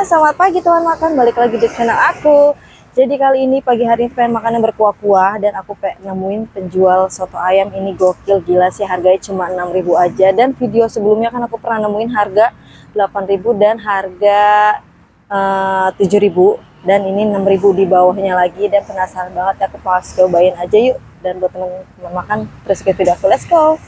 Selamat pagi teman makan, balik lagi di channel aku. Jadi kali ini pagi hari ini pengen makan yang berkuah-kuah dan aku nemuin penjual soto ayam ini gokil, gila sih, harganya cuma 6.000 aja. Dan video sebelumnya kan aku pernah nemuin harga 8.000 dan harga 7.000, dan ini 6.000 di bawahnya lagi. Dan penasaran banget, aku pas cobain aja yuk. Dan buat teman-teman makan, terus ke video aku, let's go.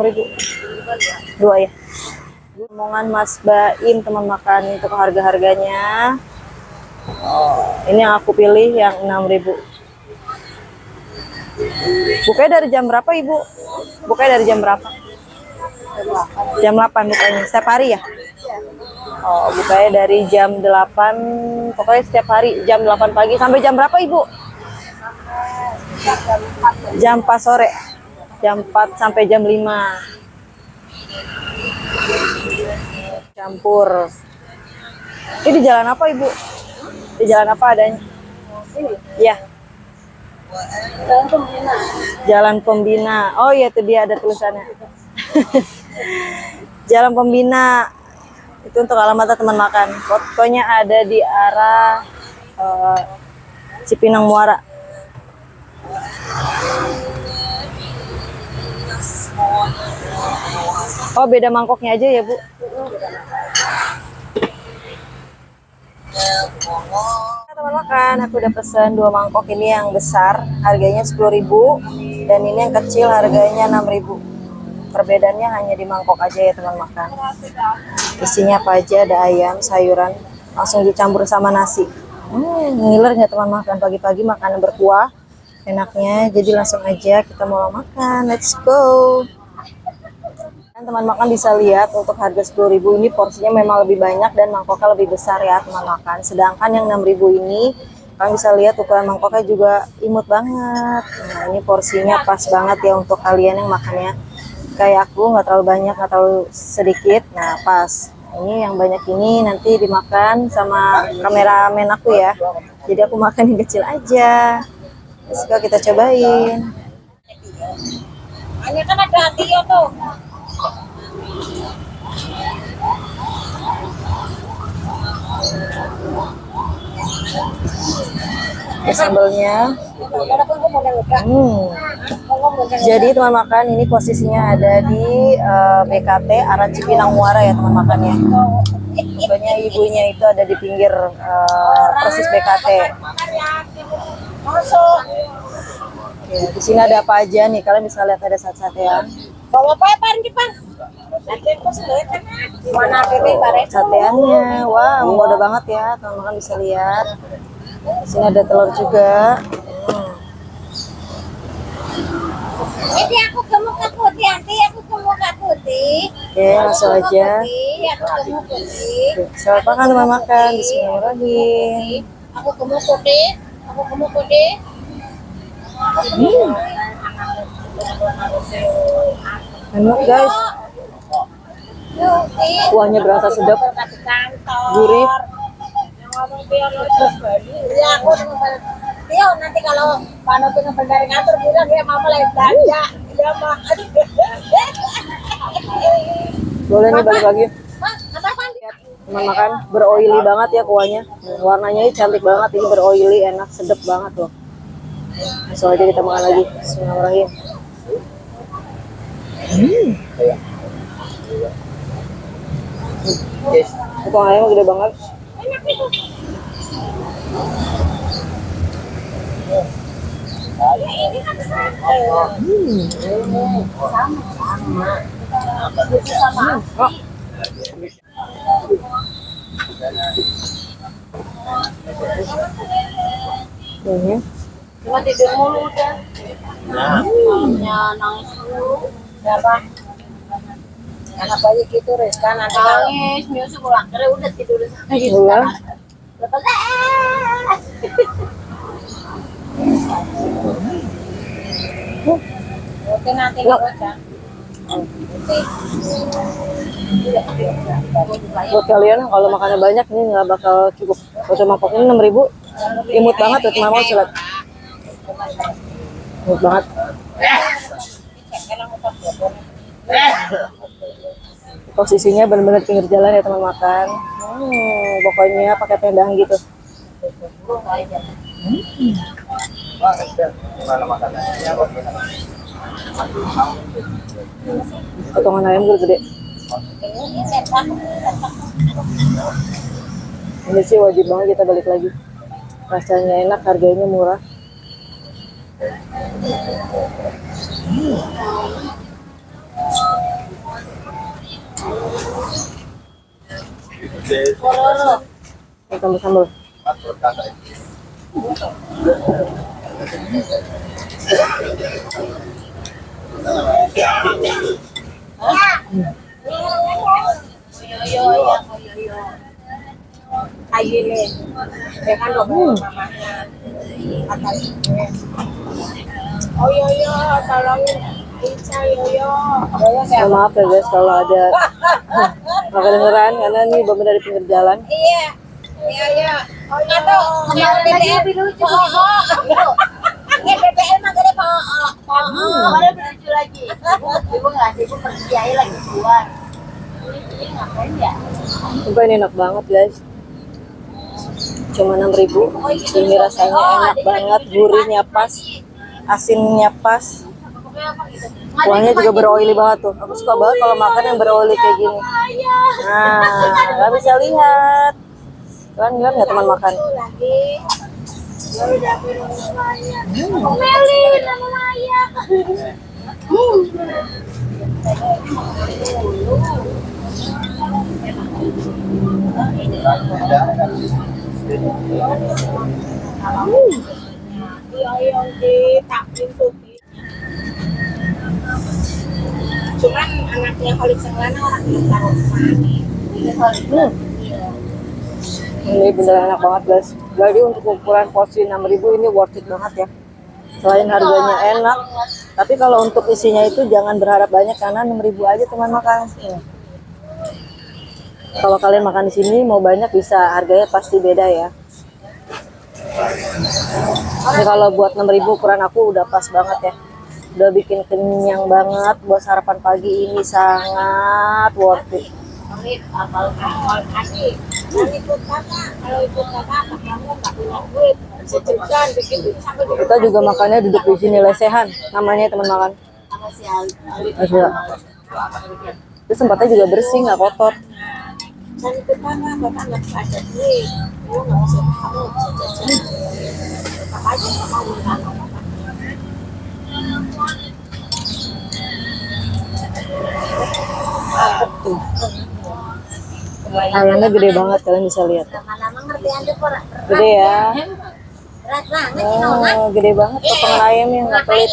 Ribu dua ya. Omongan Mas Baim teman makan untuk harga-harganya. Ini yang aku pilih yang 6.000. Bukanya dari jam berapa Ibu? Bukanya dari jam berapa? Jam 8 bukanya. Setiap hari ya? Oh, bukanya dari jam 8, pokoknya setiap hari jam 8 pagi sampai jam berapa Ibu? Jam 4 sore. Jam 4 sampai jam 5. Campur. Ini di jalan apa Ibu? Di jalan apa adanya? Iya. Jalan Pembina. Jalan Pembina. Oh iya, itu dia ada tulisannya. Jalan Pembina. Itu untuk alamatnya teman makan. Pokoknya ada di arah Cipinang Muara. Oh, beda mangkoknya aja ya Bu? Teman makan, aku udah pesen 2 mangkok ini yang besar, harganya 10.000, dan ini yang kecil harganya 6.000. Perbedaannya hanya di mangkok aja ya teman makan. Isinya apa aja, ada ayam, sayuran, langsung dicampur sama nasi. Ngiler nggak teman makan, pagi-pagi makanan berkuah, enaknya. Jadi langsung aja kita mau makan, let's go. Teman makan bisa lihat untuk harga 10.000 ini porsinya memang lebih banyak dan mangkoknya lebih besar ya teman makan. Sedangkan yang 6.000 ini kalian bisa lihat ukuran mangkoknya juga imut banget. Nah, ini porsinya pas banget ya untuk kalian yang makannya kayak aku, nggak terlalu banyak, nggak terlalu sedikit. Nah, pas. Ini yang banyak ini nanti dimakan sama kameramen aku ya. Jadi aku makan yang kecil aja. Sekarang kita cobain. Hanya kan ada hati ya tuh. Sambelnya. Jadi teman makan, ini posisinya ada di BKT arah Cipinang Muara ya teman makannya. Pokoknya ibunya itu ada di pinggir persis BKT. Ya, di sini ada apa aja nih? Kalian bisa lihat ada sate-satean. Bawa apa ya Pan? Sateannya, wah, mudah banget ya, teman-teman bisa lihat. Di sini ada telur juga. Ini aku gemuk ke putih, nanti aku gemuk ke putih. Oke, langsung aja. Aku gemuk putih. Selamat makan teman makan. Bismillahirrahmanirrahim. Aku gemuk putih. Aku gemuk putih. Enak guys. Kuahnya berasa sedap, gurih. Tio, nanti kalau panutin yang dari kantor bilang ya mama lagi belanja. Dia mah. Boleh nih balik lagi. Mak, apa-apa? Teman makan beroily banget ya kuahnya. Warnanya ini cantik banget, ini beroily, enak, sedap banget loh. Langsung aja kita makan lagi. Bismillahirrahmanirrahim. Itu ayam gede banget. Enak itu. Ya ini kan sama. Sama. Oh. Ini Cuma tidur mulu udah. Malamnya nangis mulu. Berapa? Anak bayi gitu Rizka nanti nangis, nyusu pulang kere udah tidur lagi. gula. Lepas Oke nanti baca. Buat kalian kalau makannya banyak ini nggak bakal cukup. Satu mangkok ini 6.000. Imut banget tuh teman mau silat. Imut banget. Posisinya benar-benar pinggir jalan ya teman makan. Pokoknya pakai tendang gitu. Potongan ayam gede-gede. Ini sih wajib banget kita balik lagi. Rasanya enak, harganya murah. Tambah sambal. Ayile, dengan dong mamanya. Oh yo, tolongin Ica yo. Maaf ya guys kalau ada nggak kedengeran karena ini bener dari pinggir jalan. Iya. Atau yang BBM lebih lucu. Ini BBM mah gede Mana lebih lucu lagi? Ibu ngasih, ibu pergi aja lagi keluar. Ini ngapain ya? Sumpah ini enak banget guys. Cuma 6.000. Ini rasanya enak banget, gurihnya pas, asinnya pas. Kuahnya juga beroily banget tuh. Aku suka banget kalau makan yang beroily kayak gini. Nah, nggak bisa lihat. Kalian lihat nggak teman makan? Meli nama Maya. Yang ditakin putih. Cuman anaknya Khalid Senglana orang yang taruh Ini bener enak banget guys. Jadi untuk ukuran porsi 6.000 ini worth it banget ya. Selain harganya enak, tapi kalau untuk isinya itu jangan berharap banyak karena 6.000 aja teman makan. Kalau kalian makan di sini mau banyak bisa, harganya pasti beda ya. Ini kalau buat 6.000 ukuran aku udah pas banget ya. Udah bikin kenyang banget buat sarapan pagi ini, sangat worth it. Kalau ikut kakak, kamu nggak punya duit, sejutaan begitu sampai Kita juga makannya duduk di sini lesehan, namanya teman makan. sama si Ali. Terus tempatnya juga bersih, nggak kotor. Dan ikut kakak, kakak nggak ada duit, kamu nggak bisa, kamu nggak bisa jajan. Tetap aja kamu minta apa. Tuh. Ayamnya gede banget, kalian bisa lihat. Lama-lama ngerti anda kok. Gede ya. Berat banget sih Nona. Oh, gede banget potongan ayamnya, nggak pelit.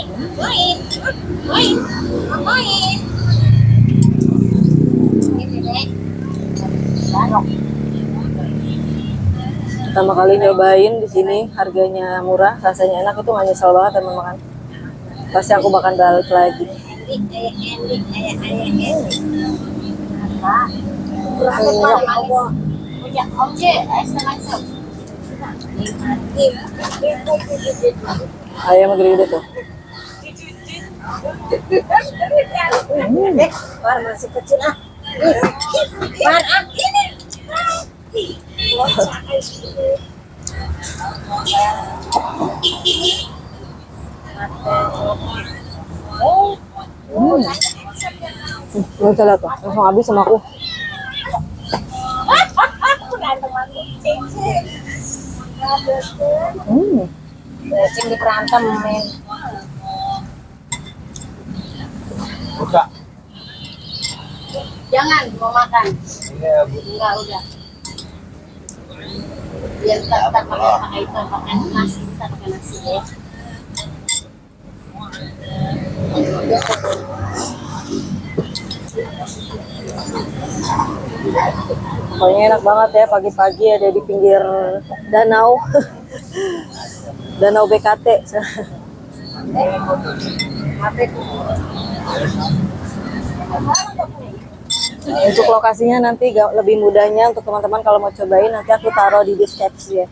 Ngapain? Ngapain? Ini deh. Barok. Pertama kali nyobain di sini, harganya murah, rasanya enak, itu nggak nyesel banget teman makan. Pasti aku bakal balik lagi. Punya om C, setengah jam. Ayam gede-gede tuh. War masih kecil ah. War ah ini. Gak salah tuh, langsung habis sama aku. Cing di berantem men. Buka. Jangan mau makan. Iya, Bu. Enggak udah. Biar kita pakai itu pakai nasi, kita pakai nasi ya. Pokoknya enak banget ya pagi-pagi ada di pinggir danau. Danau BKT. Untuk lokasinya nanti lebih mudahnya untuk teman-teman kalau mau cobain nanti aku taruh di deskripsi ya.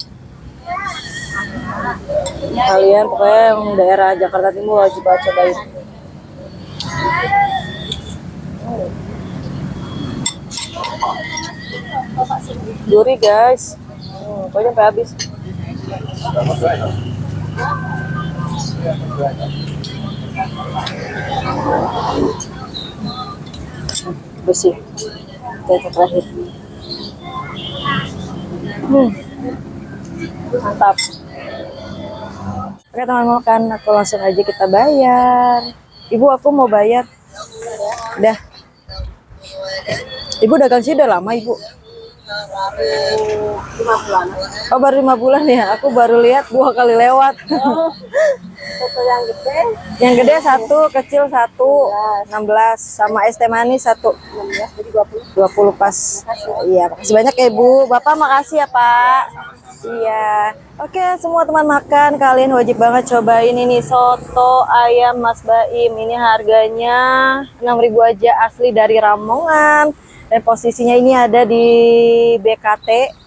Kalian pokoknya yang daerah Jakarta Timur wajib banget cobain. Duri guys, pokoknya sampai habis. Bersih. Yang terakhir. Mantap. Oke teman-teman makan, aku langsung aja kita bayar. Ibu aku mau bayar. Udah. Ibu dagang sih udah lama ibu. 5 bulan. Oh baru 5 bulan ya. Aku baru lihat 2 kali lewat. Foto yang gede. Yang gede 1, kecil 1, 16 sama es teh manis 1. 16 jadi 20. 20 pas. Iya, makasih banyak ya Ibu. Bapak makasih ya Pak. Iya. Oke, semua teman makan, kalian wajib banget cobain ini soto ayam Mas Baim. Ini harganya 6.000 aja, asli dari Ramongan. Dan posisinya ini ada di BKT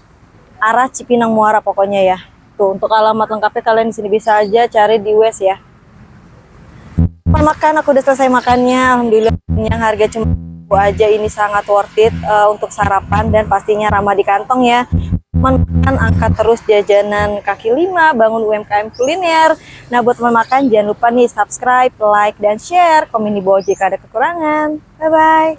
arah Cipinang Muara pokoknya ya. Tuh, untuk alamat lengkapnya kalian di sini bisa aja cari di Wes ya. Makan, aku udah selesai makannya. Alhamdulillah yang harga cuma aja ini sangat worth it untuk sarapan dan pastinya ramah di kantong ya. Makan, angkat terus jajanan kaki lima, bangun UMKM kuliner. Nah buat teman makan jangan lupa nih subscribe, like, dan share. Komen di bawah jika ada kekurangan. Bye bye.